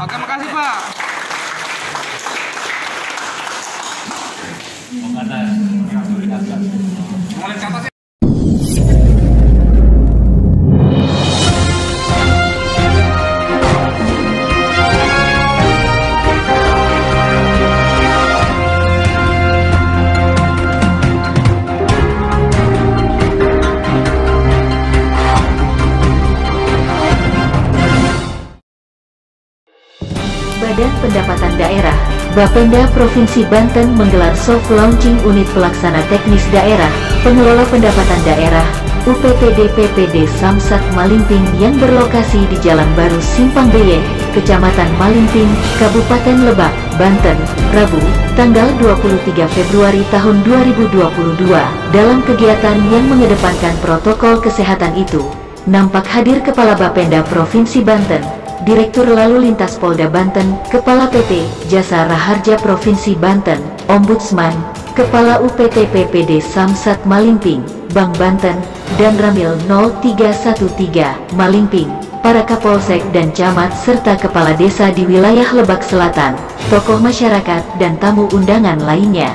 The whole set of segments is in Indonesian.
Oke, makasih Pak. Mulai ke atas ya. Badan Pendapatan Daerah, Bapenda Provinsi Banten menggelar soft launching unit pelaksana teknis daerah, pengelola pendapatan daerah, UPTD PPD Samsat Malingping yang berlokasi di Jalan Baru Simpang Beye, Kecamatan Malingping, Kabupaten Lebak, Banten, Rabu, tanggal 23 Februari tahun 2022. Dalam kegiatan yang mengedepankan protokol kesehatan itu, nampak hadir Kepala Bapenda Provinsi Banten, Direktur Lalu Lintas Polda Banten, Kepala PT Jasa Raharja Provinsi Banten, Ombudsman, Kepala UPT PPD Samsat Malingping, Bank Banten, dan Ramil 0313 Malingping, para Kapolsek dan Camat serta Kepala Desa di wilayah Lebak Selatan, tokoh masyarakat dan tamu undangan lainnya.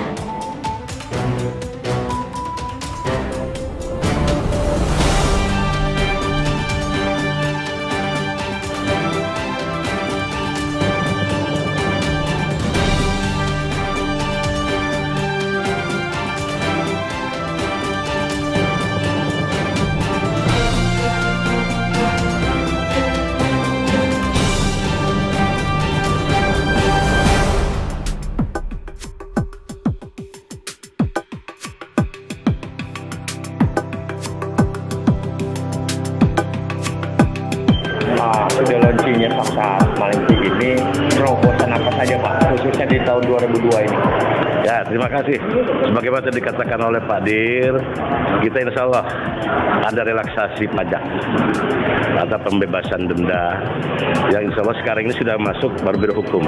Sudah launchingnya Samsat Malingping ini, terobosan apa saja Pak, khususnya di tahun 2002 ini? Ya, terima kasih. Sebagaimana dikatakan oleh Pak Dir, kita insya Allah ada relaksasi pajak, ada pembebasan denda, yang insya Allah sekarang ini sudah masuk baru berhukum.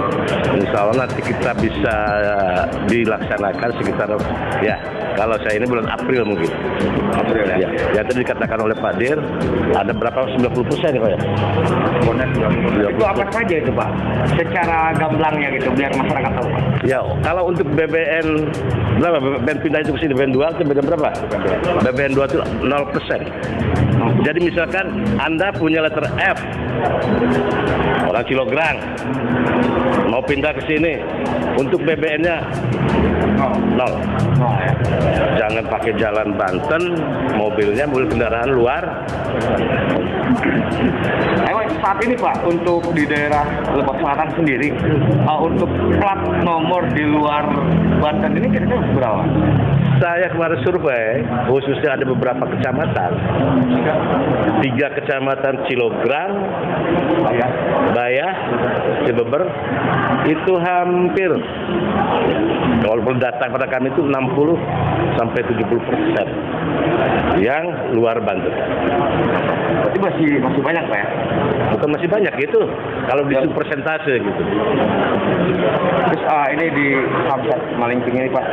Insya Allah nanti kita bisa dilaksanakan sekitar, ya, kalau saya ini bulan April mungkin. April ya. Ya, tadi dikatakan oleh Pak Dir, ada berapa, 90% ya Pak ya? Itu apa saja itu Pak? Secara gamblangnya gitu, biar masyarakat tahu Pak. Ya, kalau untuk BBN berapa? BBN pindah itu ke sini, BBN 2 itu BBN berapa? BBN 2 itu 0%. Jadi misalkan Anda punya letter F, orang Cilograng, mau pindah ke sini, untuk BBN-nya 0. Jangan pakai jalan Banten, mobil kendaraan luar. Saat ini Pak, untuk di daerah Lebak Selatan sendiri, untuk plat nomor di luar Banten ini kira-kira berapa? Saya kemarin survei, khususnya ada beberapa kecamatan, 3 kecamatan Cilograng, Bayah, Cibeber, itu hampir, walaupun datang pada kami itu 60-70% yang luar Banten. Berarti masih banyak Pak ya? Bukan masih banyak gitu, kalau di persentase gitu. Terus ini di Samsat Malingping ini Pak,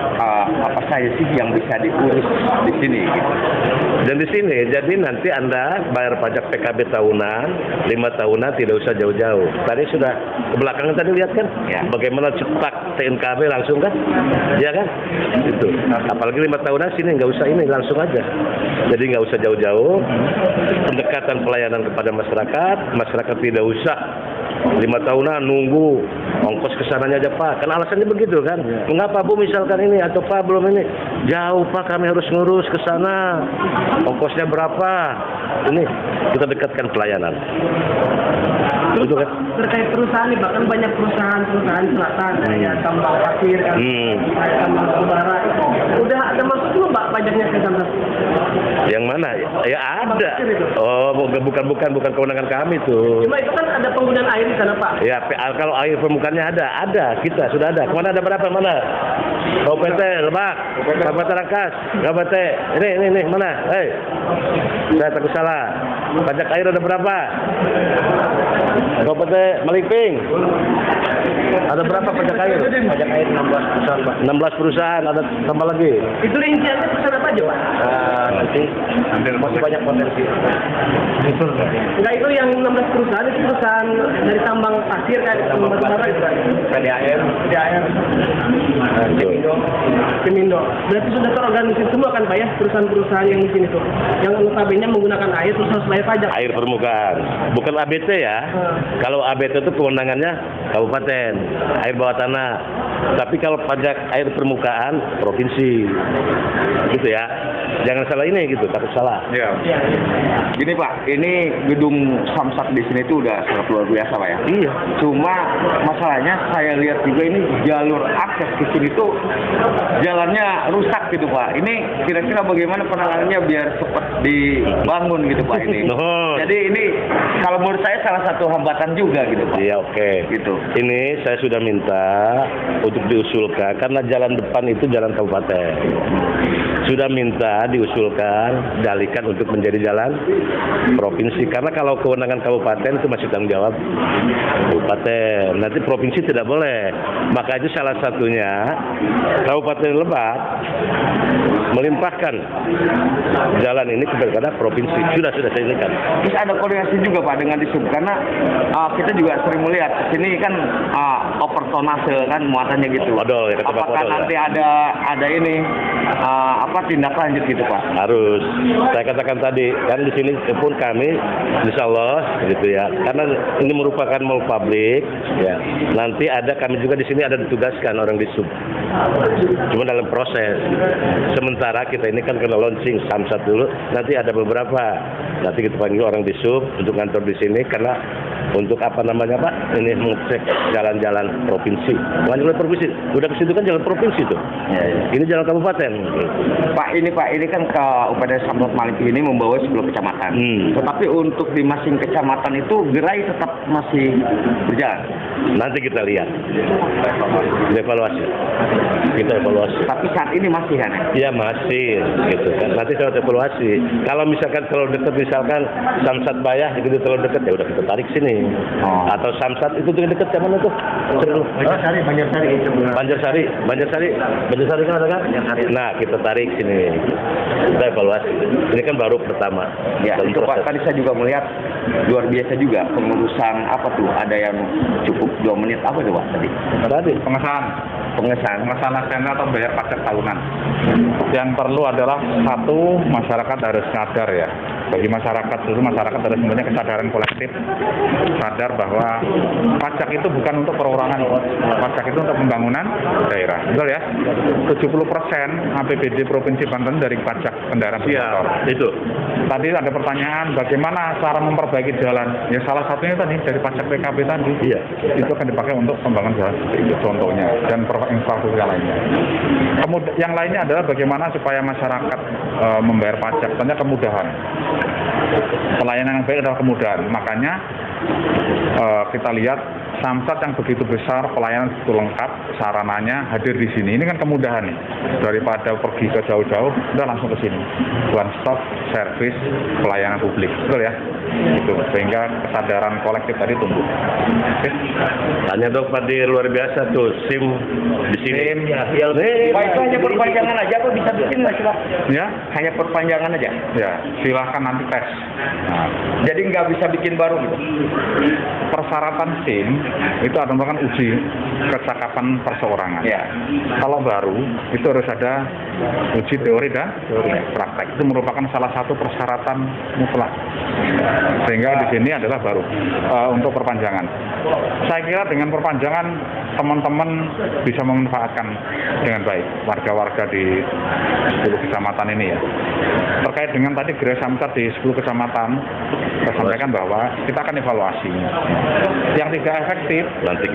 apa saja sih yang bisa diurus di sini? Gitu? Dan di sini, jadi nanti Anda bayar pajak PKB tahunan, 5 tahunan tidak usah jauh-jauh. Tadi sudah ke belakang tadi lihat kan, ya. Bagaimana cetak TNKB langsung kan, ya kan? Itu. Apalagi 5 tahunan sini nggak usah ini, langsung aja. Jadi nggak usah jauh-jauh. Pendekatan pelayanan kepada masyarakat tidak usah 5 tahunan nunggu ongkos kesananya aja Pak, kan alasannya begitu kan, ya. Mengapa Bu misalkan ini atau Pak belum ini, jauh Pak kami harus ngurus ke sana, ongkosnya berapa, ini kita dekatkan pelayanan. Terus kan? Terkait perusahaan nih, bahkan banyak perusahaan selatan kayak tambang pasir, kayak tambang batubara, udah ada masuk belum Pak pajaknya ke sana? Yang mana? Ya ada. Oh, bukan kewenangan kami tuh. Cuma itu kan ada penggunaan air di sana Pak. Ya, kalau air permukaannya ada, kita sudah ada. Kemana ada berapa mana? Kabupaten Lebak, Kabupaten Rangkas, Kabupaten ini mana? Hei, saya takut salah. Pajak air ada berapa? Kabupaten Maliping. Ada berapa pajak air? Pajak air 16 perusahaan, Pak. 16 perusahaan, ada tambah lagi. Itu rinciannya perusahaan apa aja, Pak? Nanti masih banyak potensi. Enggak, itu yang 16 perusahaan itu perusahaan dari tambang pasir kayak tambang batu bara itu. PDAM. Kemindo. Berarti sudah terorganisir semua kan, Pak ya, perusahaan-perusahaan yang di sini tuh. Yang notabene menggunakan air terus harus bayar pajak. Air permukaan, bukan ABT ya. Kalau ABT itu kewenangannya kabupaten, air bawah tanah. Tapi kalau pajak air permukaan provinsi, gitu ya. Jangan salah ini gitu, takut salah. Ya. Gini Pak, ini gedung Samsat di sini itu udah sangat luar biasa Pak ya. Iya. Cuma masalahnya saya lihat juga ini jalur akses ke sini tuh jalannya rusak gitu Pak. Ini kira-kira bagaimana penanganannya biar cepat dibangun gitu Pak ini. Jadi ini kalau menurut saya salah satu hambatan juga gitu Pak. Iya, oke. Gitu. Ini saya sudah minta untuk diusulkan karena jalan depan itu jalan kabupaten. Sudah minta diusulkan, dialihkan untuk menjadi jalan provinsi. Karena kalau kewenangan kabupaten itu masih tanggung jawab kabupaten. Nanti provinsi tidak boleh. Maka itu salah satunya Kabupaten Lebak melimpahkan jalan ini kepada provinsi. Sudah saya inikan. Terus ada koordinasi juga Pak dengan Disub karena kita juga sering melihat sini kan overtonase kan muatannya gitu. Modal ya, apakah nanti ya. ada ini tindak lanjut gitu Pak? Harus. Saya katakan tadi kan di sini pun kami insya Allah gitu ya. Karena ini merupakan mall publik ya. Nanti kami juga di sini ada ditugaskan orang Disub. Cuma dalam proses. Sementara kita ini kan kena launching Samsat dulu. Nanti ada beberapa. Nanti kita panggil orang Disub untuk kantor di sini karena untuk apa namanya Pak? Ini mengecek jalan-jalan provinsi. Bukan jalan provinsi. Udah ke situ kan jalan provinsi tuh. Ya. Ini jalan kabupaten. Pak ini kan ke UPD Samsat Maliping ini membawa 10 kecamatan. Tetapi untuk di masing kecamatan itu gerai tetap masih berjalan. Nanti kita lihat. Evaluasi. Kita evaluasi. Tapi saat ini masih kan? Iya masih, gitu kan. Nanti saya evaluasi. Kalau misalkan terlalu dekat, misalkan Samsat Bayah itu terlalu dekat, ya udah kita tarik sini. Atau Samsat itu dekat ke mana tuh? Banjarsari kan ada kan? Nah kita tarik sini. Kita evaluasi. Ini kan baru pertama. Ya itu Pak, tadi saya juga melihat luar biasa juga pengurusan apa tuh? Ada yang cukup 2 menit apa tuh Pak tadi? Pengesahan SNK atau bayar pajak tahunan. Yang perlu adalah satu, masyarakat harus sadar ya. Bagi masyarakat harus mempunyai kesadaran kolektif, sadar bahwa pajak itu bukan untuk perorangan, pajak itu untuk pembangunan daerah. Betul ya? 70% APBD Provinsi Banten dari pajak kendaraan bermotor. Itu. Tadi ada pertanyaan bagaimana cara memperbaiki jalan. Ya salah satunya tadi dari pajak PKB tadi. Iya. Itu akan dipakai untuk pembangunan jalan itu contohnya dan infrastruktur yang lainnya. Kemudian yang lainnya adalah bagaimana supaya masyarakat membayar pajak. Tentunya kemudahan. Pelayanan yang baik adalah kemudahan. Makanya kita lihat Samsat yang begitu besar, pelayanan begitu lengkap, sarananya hadir di sini. Ini kan kemudahan nih. Daripada pergi ke jauh-jauh, udah langsung ke sini. One stop service pelayanan publik. Betul ya? Itu sehingga kesadaran kolektif tadi tumbuh. Oke. Tanya dong Pak, luar biasa tuh SIM di sini. Pak itu hanya perpanjangan aja apa bisa bikin nggak sih Pak? Ya? Hanya perpanjangan aja? Ya, silahkan nanti tes. Nah, jadi nggak bisa bikin baru gitu? Persyaratan SIM itu ada merupakan uji kecakapan perseorangan. Ya. Kalau baru itu harus ada uji teori dan praktek. Itu merupakan salah satu persyaratan mutlak. Sehingga di sini adalah baru untuk perpanjangan. Saya kira dengan perpanjangan teman-teman bisa memanfaatkan dengan baik warga-warga di 10 kecamatan ini ya. Terkait dengan tadi gerai Samsat di 10 kecamatan, saya sampaikan bahwa kita akan evaluasi. Yang tidak efektif nanti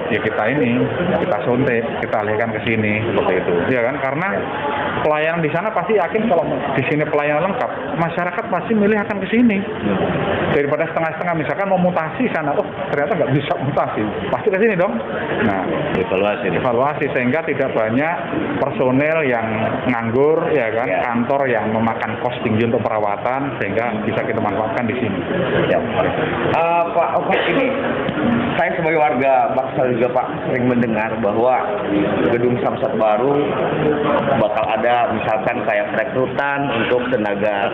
kita ini sini, kita suntik, kita alihkan ke sini, seperti itu. Ya kan? Karena pelayanan di sana pasti yakin kalau di sini pelayanan lengkap, masyarakat pasti milih akan ke sini. Daripada setengah-setengah, misalkan mau mutasi sana, oh ternyata nggak bisa mutasi, pasti ke sini dong. Nah, evaluasi sehingga tidak banyak personel yang nganggur, ya kan, kantor yang memakan kos tinggi untuk perawatan, sehingga bisa kita manfaatkan di sini. Ya. Pak Oke, ini saya sebagai warga Baksal juga Pak sering mendengar bahwa gedung Samsat baru bakal ada misalkan kayak rekrutan untuk tenaga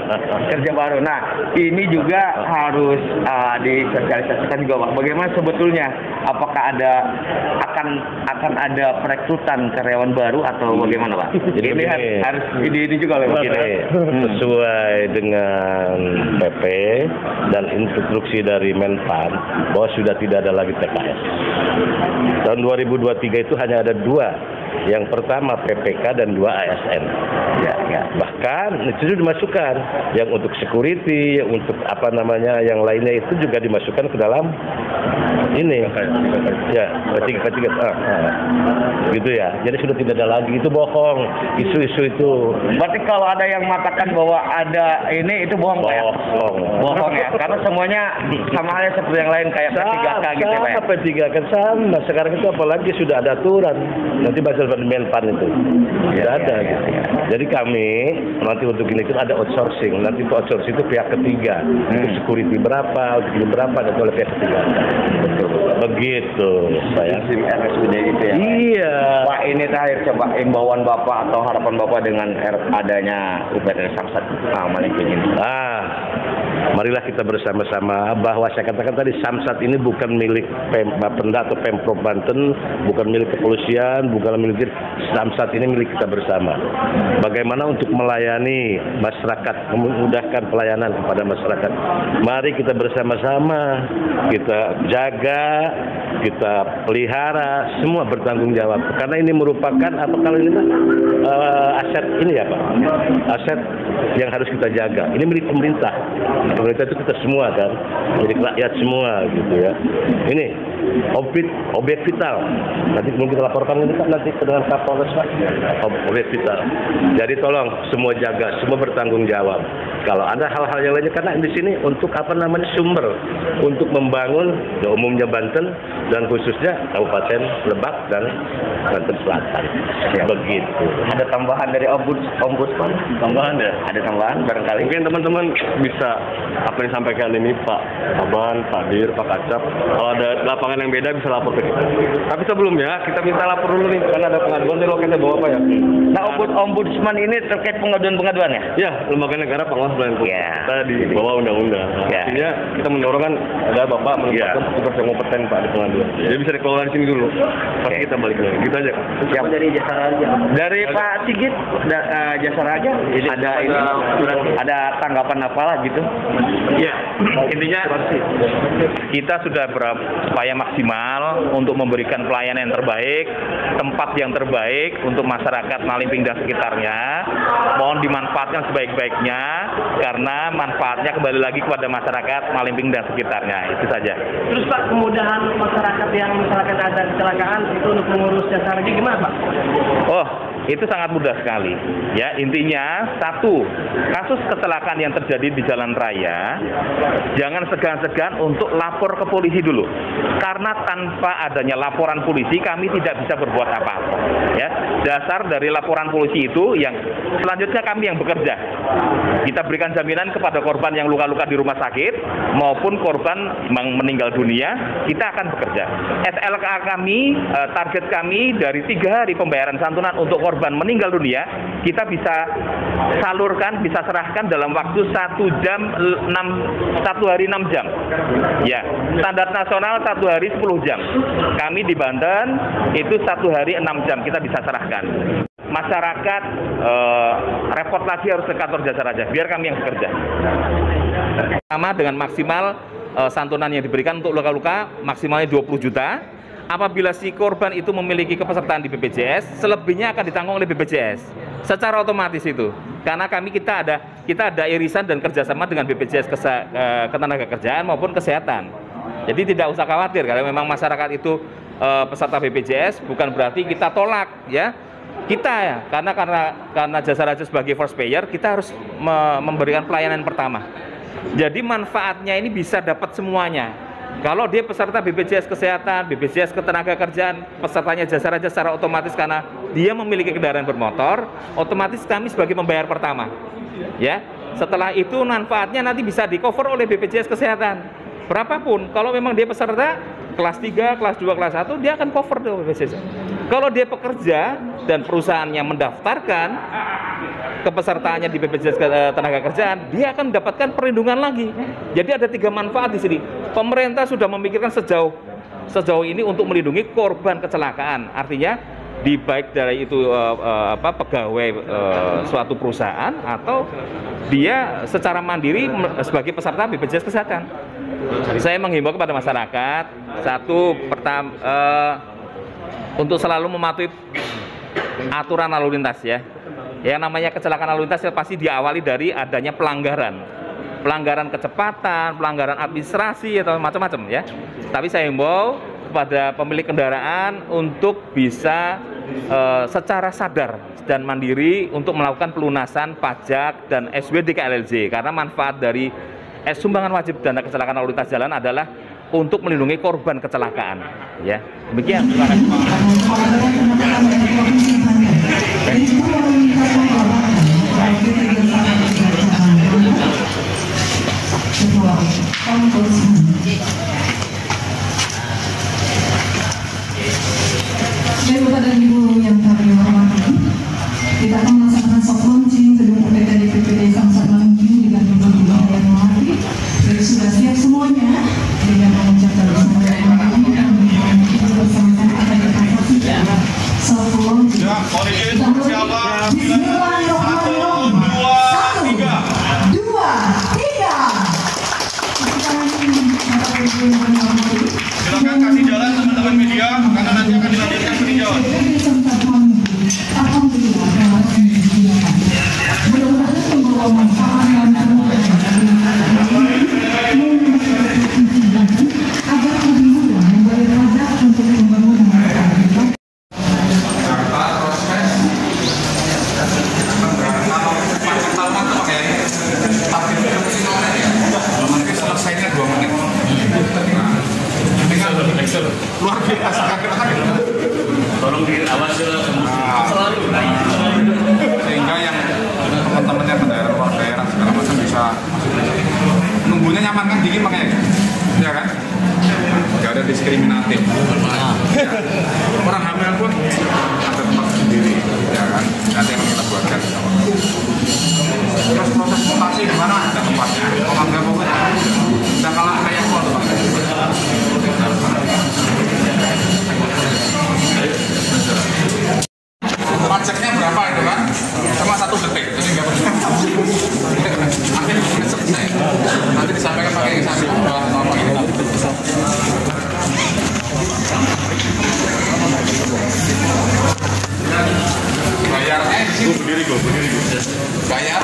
kerja baru. Nah, ini juga harus disosialisasikan juga Pak. Bagaimana sebetulnya? Apakah akan ada perekrutan karyawan baru atau bagaimana Pak? Jadi ini harus ini juga Pak. Sesuai dengan PP dan instruksi dari Menpan bahwa sudah tidak ada lagi TKS. Tahun 2023 itu hanya ada 2. Yang pertama PPK dan 2 ASN. Bahkan itu sudah dimasukkan. Yang untuk security, yang untuk yang lainnya itu juga dimasukkan ke dalam ini. Ya, K3. Gitu ya. Jadi sudah tidak ada lagi. Itu bohong. Isu-isu itu. Berarti kalau ada yang mengatakan bahwa ada ini itu bohong Pak ya? Bohong ya. Karena semuanya sama halnya seperti yang lain kayak P3K gitu Pak ya. P3K sama. Sekarang itu apalagi sudah ada aturan. Nanti bahasa Menpan itu. Tidak ada gitu. Jadi kami nanti untuk ini itu ada outsourcing. Nanti itu outsourcing itu pihak ketiga. Untuk security berapa, untuk ini berapa dan oleh pihak ketiga. Begitu saya. RSUD itu ya. Iya. Pak ini terakhir coba imbauan Bapak atau harapan Bapak dengan adanya UPT Samsat Malingping ini. Marilah kita bersama-sama bahwa saya katakan tadi Samsat ini bukan milik Bapenda atau Pemprov Banten, bukan milik kepolisian, bukan milik Samsat ini milik kita bersama. Bagaimana untuk melayani masyarakat, memudahkan pelayanan kepada masyarakat. Mari kita bersama-sama, kita jaga, kita pelihara, semua bertanggung jawab. Karena ini merupakan kalau ini aset ini ya Pak, aset yang harus kita jaga. Ini milik pemerintah. Pemerintah itu kita semua kan, milik rakyat semua gitu ya. Ini objek vital. Nanti belum kita laporkan ini Pak, nanti ke dengan Kapolres Pak. Objek vital. Jadi tolong semua jaga, semua bertanggung jawab. Kalau ada hal-hal yang lainnya, karena di sini untuk sumber untuk membangun umumnya Banten dan khususnya Kabupaten Lebak dan Banten Selatan. Begitu. Ada tambahan dari Ombudsman? Tambahan ya? Ada tambahan barangkali? Mungkin teman-teman bisa apa yang disampaikan ini Pak Aban, Pak Dir, Pak Kacap. Kalau ada lapangan yang beda bisa lapor ke kita. Tapi sebelumnya kita minta lapor dulu nih karena ada pengaduan di loketnya bawa apa ya? Nah, Ombudsman ini terkait pengaduan-pengaduan ya? Ya, lembaga negara pengawas pelayanan publik. Kita di bawah undang-undang. Artinya kita mendorong kan ada Bapak menempatkan petugas yang kompeten Pak di pengaduan. Jadi bisa dikelola di sini dulu. Pasti kita balik lagi. Gitu aja. Siap. Dari Jasa Raja. Dari Pak Sigit Jasa Raja ada tanggapan apalah gitu? Ya, intinya kita sudah berupaya maksimal untuk memberikan pelayanan yang terbaik, tempat yang terbaik untuk masyarakat Malingping dan sekitarnya. Mohon dimanfaatkan sebaik-baiknya karena manfaatnya kembali lagi kepada masyarakat Malingping dan sekitarnya. Itu saja. Terus Pak, kemudahan masyarakat yang misalkan ada kecelakaan itu untuk mengurus jasa raja gimana Pak? Oh, itu sangat mudah sekali. Ya, intinya satu, kasus kecelakaan yang terjadi di jalan raya, jangan segan-segan untuk lapor ke polisi dulu. Karena tanpa adanya laporan polisi, kami tidak bisa berbuat apa-apa. Ya, dasar dari laporan polisi itu yang selanjutnya kami yang bekerja. Kita berikan jaminan kepada korban yang luka-luka di rumah sakit maupun korban meninggal dunia, kita akan bekerja. SLK kami, target kami dari 3 hari pembayaran santunan untuk korban meninggal dunia, kita bisa salurkan, bisa serahkan dalam waktu 1 hari 6 jam. Ya, standar nasional 1 hari 10 jam. Kami di Banten itu 1 hari 6 jam kita bisa serahkan. Masyarakat repot lagi harus ke kantor Jasa Raja, biar kami yang bekerja. Sama dengan maksimal santunan yang diberikan untuk luka-luka maksimalnya 20 juta. Apabila si korban itu memiliki kepesertaan di BPJS, selebihnya akan ditanggung oleh BPJS secara otomatis itu. Karena kita ada irisan dan kerjasama dengan BPJS Ketenagakerjaan maupun Kesehatan. Jadi tidak usah khawatir kalau memang masyarakat itu peserta BPJS, bukan berarti kita tolak ya. Kita ya, karena jasa raja sebagai first payer, kita harus memberikan pelayanan pertama. Jadi manfaatnya ini bisa dapat semuanya. Kalau dia peserta BPJS Kesehatan, BPJS Ketenagakerjaan, pesertanya jasa raja secara otomatis karena dia memiliki kendaraan bermotor, otomatis kami sebagai pembayar pertama. Ya, setelah itu manfaatnya nanti bisa di-cover oleh BPJS Kesehatan. Berapapun, kalau memang dia peserta kelas 3, kelas 2, kelas 1, dia akan cover tuh BPJS. Kalau dia pekerja dan perusahaannya mendaftarkan kepesertaannya di BPJS Ketenagakerjaan, dia akan mendapatkan perlindungan lagi. Jadi ada 3 manfaat di sini. Pemerintah sudah memikirkan sejauh ini untuk melindungi korban kecelakaan. Artinya baik dari itu pegawai suatu perusahaan atau dia secara mandiri sebagai peserta BPJS Kesehatan. Saya menghimbau kepada masyarakat, untuk selalu mematuhi aturan lalu lintas ya. Yang namanya kecelakaan lalu lintas pasti diawali dari adanya pelanggaran kecepatan, pelanggaran administrasi atau macam-macam ya. Tapi saya himbau kepada pemilik kendaraan untuk bisa secara sadar dan mandiri untuk melakukan pelunasan pajak dan SWD KLLJ, karena manfaat dari sumbangan wajib dana kecelakaan lalu lintas jalan adalah untuk melindungi korban kecelakaan. Ya, demikian. Terima kasih. Bapak dan Ibu yang kami hormati, kita akan melaksanakan soft launching gedung UPT DPPD Samsat Launching dengan Ibu yang hormati. Jadi sudah siap semuanya dengan mengucapkan bismillahirrahmanirrahim dan bersama-sama akan ditransformasikan soft launching. Bismillahirrahmanirrahim. 1, 2, 3. Silakan kasih jalan teman-teman media karena nanti akan dilanjutkan peninjauan. Luar biasa tolong diawasi selalu sehingga yang teman-teman yang daerah luar daerah segala macam bisa nunggunya nyaman kan, dingin makanya ya kan, nggak ada diskriminatif ya. Orang hamil pun ada tempat sendiri ya kan, nanti yang kita buatkan. Terus proses mutasi gimana, ada tempatnya, pokoknya udah kalah kayak kok pajaknya berapa itu kan? Cuma 1 detik, jadi nggak perlu. Nanti selesai. Nanti disampaikan pakai saksi apa ini. Bayarnya di sini berdiri gue. Bayar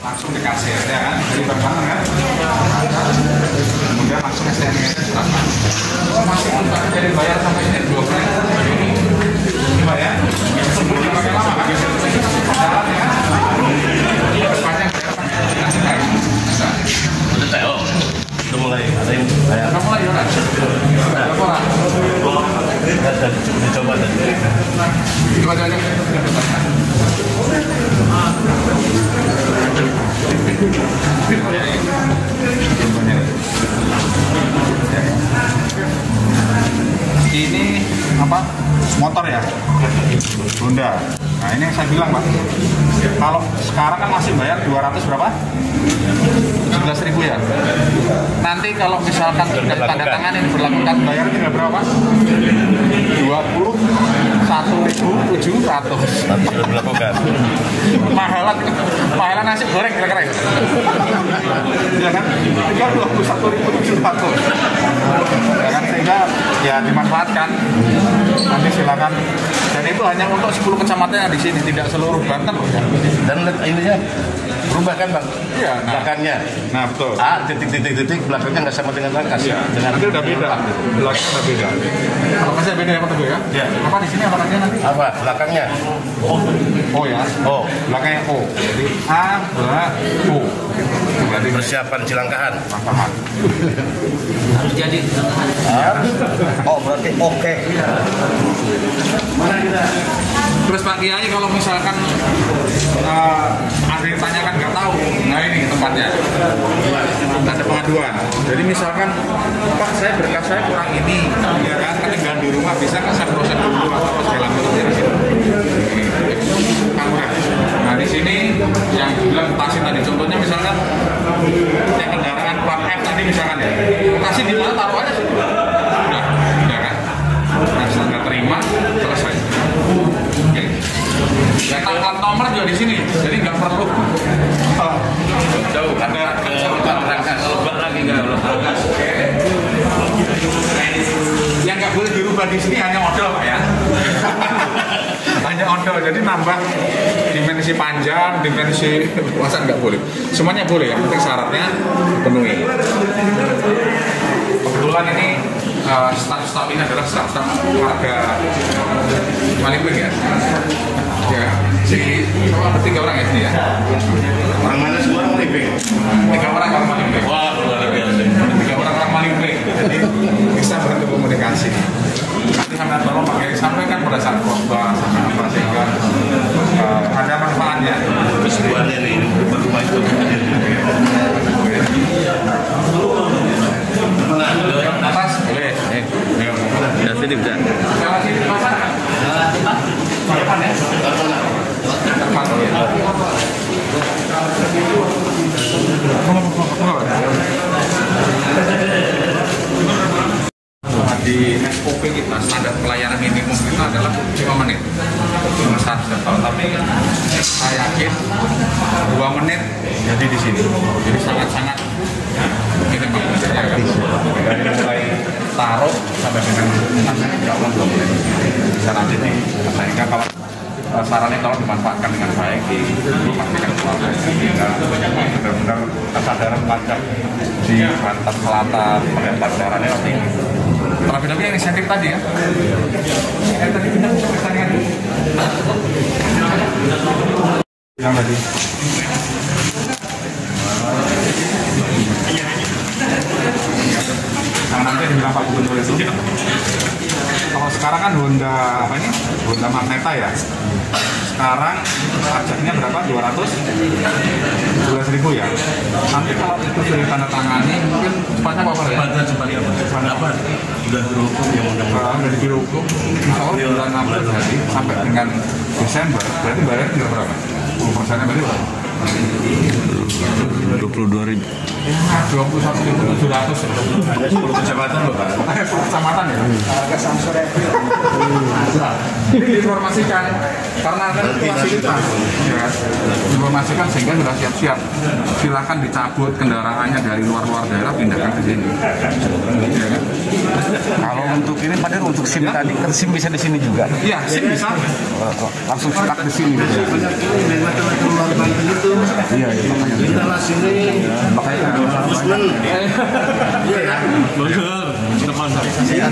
langsung di kasir ya kan? Jadi berbangun kan? Kemudian langsung STNK-nya silahkan. Masih pun jadi bayar sampai ini 2 menit. Coba ya, sebelum pakai lama kan? Jalan ya kan? Panjang udah TO? Udah mulai, ada yang bayar? Udah mulai ya kan? Berapa orang? Dicoba tadi. Coba aja. Ini apa? Motor ya? Honda. Nah ini yang saya bilang Pak, kalau sekarang kan masih bayar 200 berapa? 17.000 ya. Nanti kalau misalkan sudah tanda tangan ini berlakukan bayar tinggal berapa? 21.700. Sudah dilakukan. Mahalan nasi goreng kira-kira ya. Ya kan? Tinggal 21.700. Ya kan, sehingga ya dimanfaatkan. nanti silakan. Dan itu hanya untuk 10 kecamatan yang di sini, tidak seluruh Banten loh ya. Dan ininya berubah kan Bang? Iya, Belakangnya. Nah betul. Titik, belakangnya nggak sama dengan rangkas. Iya. Dengan Nanti udah beda. Belakangnya udah beda. Alokasinya beda ya Pak Teguh ya? Iya. Apa di sini alokasinya nanti? Apa? Belakangnya. O ya? Oh. Belakangnya O. Jadi A, B, O. Itu berarti Persiapan Cilangkahan. Langkahan. Harus jadi. Oh berarti oke. Terus Pak Kiai kalau misalkan ada yang tanyakan nggak tahu, nah ini tempatnya. Ada pengaduan. Jadi misalkan Pak saya berkas saya kurang ini, ya kan ketinggalan di rumah bisa kan saya proses dulu atau segala macam dari sini. Nah di sini yang bilang mutasi tadi, contohnya misalkan yang kendaraan plat F tadi misalkan ya, mutasi di mana taruh aja sih. Udah kan? Nah setelah terima selesai. Oke. Ya plat nomor juga di sini, jadi nggak perlu jauh. Ada lebak lagi nggak lebak. Yang nggak boleh dirubah di sini hanya odol Pak ya. Hanya odol, jadi nambah dimensi panjang, dimensi luasan nggak boleh. Semuanya boleh, yang penting syaratnya penuhi. Kebetulan ini staf ini adalah staf warga Malingping ya. Ya, si 3 orang ya sini ya. Orang mana semua Malingping? 3 orang Malingping. Wah, luar biasa. 3 orang Malingping. Jadi bisa bantu komunikasi. Nanti sampai tolong Pak Kiai sampaikan pada saat khotbah sampai apa sehingga ada manfaatnya. Keseruannya nih, berubah itu. Atas boleh. Ya sini bisa. Sini pasar. Depan ya. Depan ya. Di SOP kita standar pelayanan minimum kita adalah 5 menit. Cuma satu tahun, tapi saya yakin 2 menit jadi di sini. Jadi sangat-sangat ini maksudnya dari mulai taruh sampai dengan insya Allah 2 menit bisa nanti nih. Sehingga kalau sarannya kalau dimanfaatkan dengan baik dipastikan keluarga sehingga benar-benar kesadaran pajak di Banten Selatan pada pasarannya tinggi. Terlebih-lebih yang insentif tadi ya. Tadi benar pertanyaan yang tadi. Yang nanti dibilang Pak Gubernur itu. Kalau sekarang kan Honda apa ini? Honda Magneta ya. Sekarang pajaknya berapa? 212.000 ya. Nanti kalau itu sudah ditandatangani mungkin cepatnya apa ya? Cepatnya apa? Sudah berhukum yang udah dihukum. Insya Allah bulan April tadi sampai dengan Desember berarti bayarnya tinggal berapa? 10%-nya berarti berapa? 22.000. 21.700. Ada 10 kecamatan loh Pak. 10 kecamatan ya? Harga Samsung ini diinformasikan karena kan itu fasilitas ya, diinformasikan sehingga sudah siap-siap silahkan dicabut kendaraannya dari luar-luar daerah pindahkan ke sini ya, kan? Kalau untuk ini Pak Der, untuk SIM tadi, SIM bisa di sini juga? Iya, SIM bisa Langsung stuck di sini. Iya, makanya Instalasi ini makanya iya ya.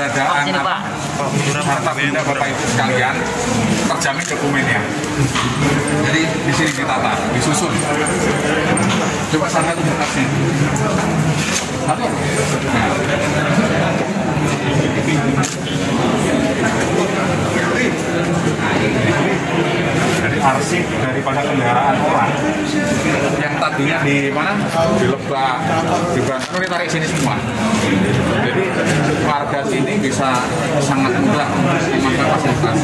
keberadaan harta benda Bapak Ibu sekalian terjamin dokumennya. Jadi di sini ditata, disusun. Coba sampai itu berkasnya. Satu. Dari arsip daripada kendaraan orang yang tadinya di mana, di Lebak, di Banten, ditarik sini semua. Jadi warga sini bisa sangat mudah memakai fasilitas.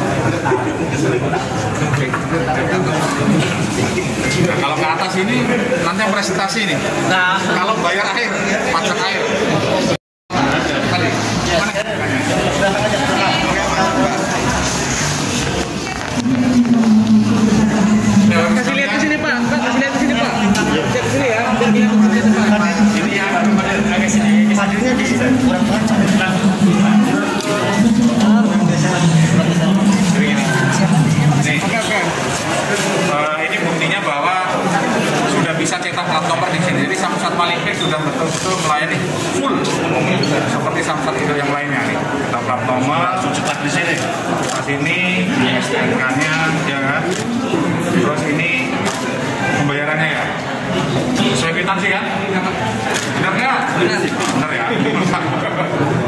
Nah, kalau ke atas ini nanti yang presentasi ini. Nah, kalau bayar air, pajak air. Tadi mana? Kasih lihat ke sini Pak, kasih lihat ke sini Pak. Lihat ke sini ya, biar kita Pak. Ini ya, agak sini. Sajunya di Ini buktinya bahwa sudah bisa cetak plat nomor di sini. Jadi Samsat Malingping sudah betul-betul melayani full seperti Samsat itu yang lainnya nih. Cetak plat nomor, langsung cetak di sini. Di sini STNK-nya, ya kan. Terus ini pembayarannya ya. Sesuai kwitansi kan? Benar nggak? Benar ya.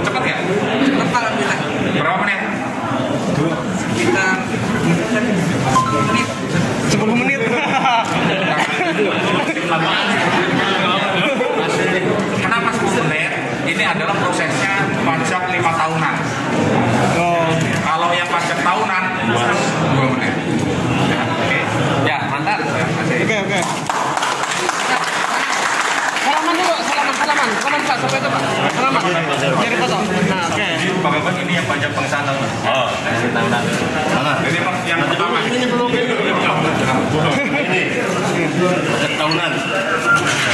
Cepat ya? Cepat alhamdulillah. Berapa menit? Sekitar 10 menit. Kenapa 10 menit? Ini adalah prosesnya pajak 5 tahunan. Kalau yang pajak tahunan 2 menit. Oke. Ya, mantap. Oke. Salaman dulu, salaman Pak, sampai itu Pak. Salaman. Jadi foto. Nah, oke. Pak Bapak ini yang pajak pengesahan tahunan. Oh, tahunan. Mana? Ini yang pertama. Ini belum. Ini pajak tahunan.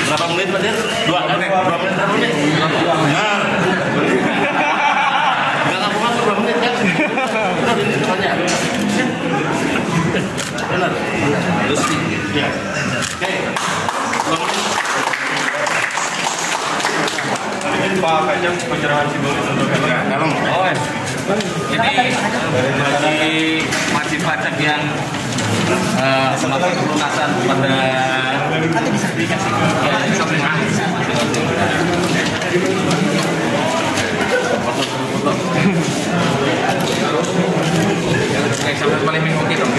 Berapa menit Pak Dir? 2 menit. 2 menit. Benar. Enggak ngaku 2 menit kan? Tanya. Benar. Terus ya. Oke. Ini Pak Kajang penyerahan simbol untuk dalam. Oh, ini bagi wajib pajak yang melakukan pelunasan pada sampai paling oke dong.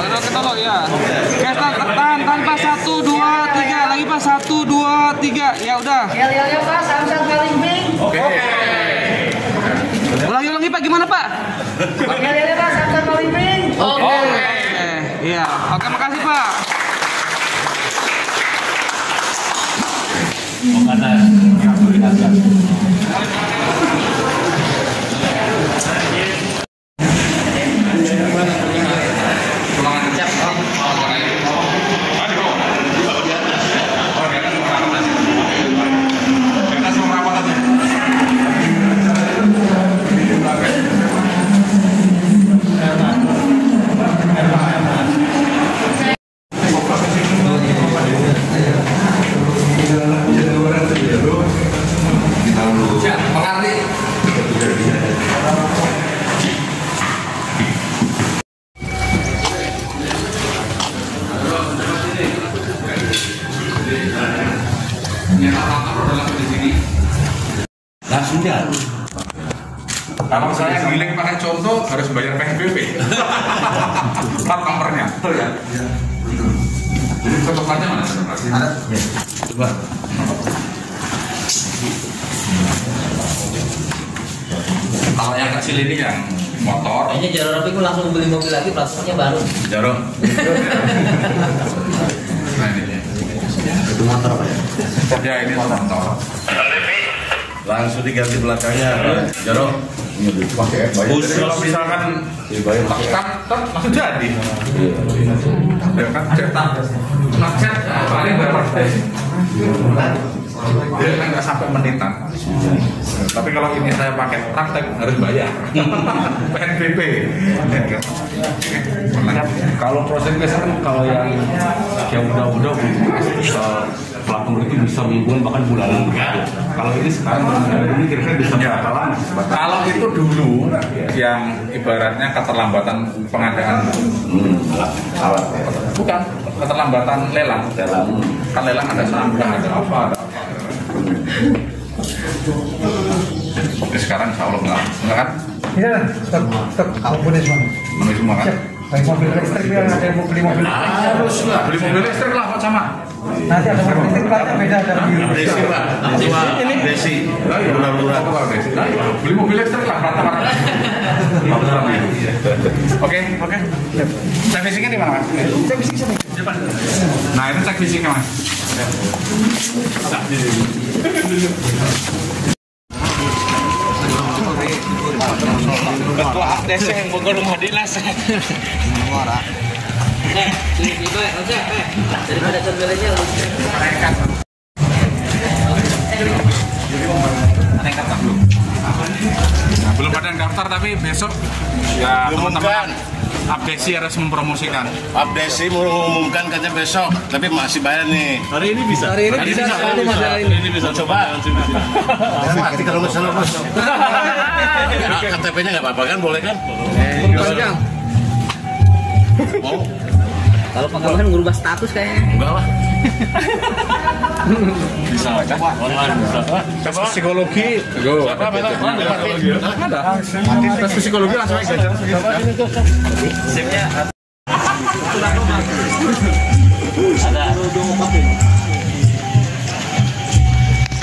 Oke tolong ya. Oke, tahan tanpa 1 2 3 lagi Pak 1 2 3 ya udah. Ya Pak, Samsat Malingping. Oke. Ulangi Pak gimana Pak? Ya Pak, Samsat Malingping. Oke. Iya. Oke makasih Pak. Langsung jalan. Kalau saya giling pakai contoh harus bayar PSBB. Plat nomornya. Betul ya? Contoh platnya mana? Ada? Ya. Coba. Kalau yang kecil ini yang motor. Kayaknya Jaro Rapi gue langsung beli mobil lagi, platformnya baru. Jaro. Nah ini. Itu motor Pak ya? Ya ini motor. Langsung diganti belakangnya. Jaro. Khusus kalau misalkan kan masih jadi. Ya kan cetak. Ngecat paling berapa? Dia kan nggak sampai menitan. Tapi kalau ini saya pakai praktek harus bayar. PNBP. Kalau proses biasa kan kalau yang udah plat nomor itu bisa mingguan bahkan bulanan. Kalau ini sekarang ini kira-kira bisa berapa lama? Kalau itu dulu yang ibaratnya keterlambatan pengadaan alat, bukan keterlambatan lelang. Kan lelang ada sambang, ada apa, ada. Oke sekarang insya Allah enggak kan? Iya, stop, komponen semua. Menuju semua kan? Kayak mobil listrik ya, ada yang mau beli mobil listrik. Haruslah beli mobil listrik lah Pak sama. Nanti ada mobil listrik platnya beda dari biru. Desi Pak. Ini Desi. Lurah-lurah. Beli mobil listrik lah rata-rata. Oke. Cek fisiknya di mana Mas? Cek fisik sana. Nah itu cek fisiknya Mas. Ketua APDS yang Bogor Rumah Dinas. Muara. Daripada cemberenya lu. tingkat belum? Nah, belum ada yang daftar tapi besok ya teman-teman Abdesi harus mempromosikan. Abdesi mau mengumumkan katanya besok, tapi masih bayar nih. Hari ini bisa. Hari ini bisa. Hari ini bisa. Coba. Mati kalau nggak salah bos. KTP-nya nggak apa-apa kan, boleh kan? Panjang. Mau? Kalau Pak Kaban merubah status kayaknya. Enggak lah. Bisa. Online bisa. Tes psikologi, ada. Tes psikologi langsung aja. SIM-nya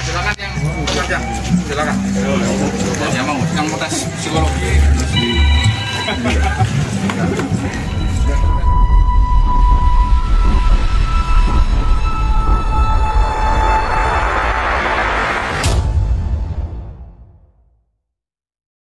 Silakan yang pekerja, silakan.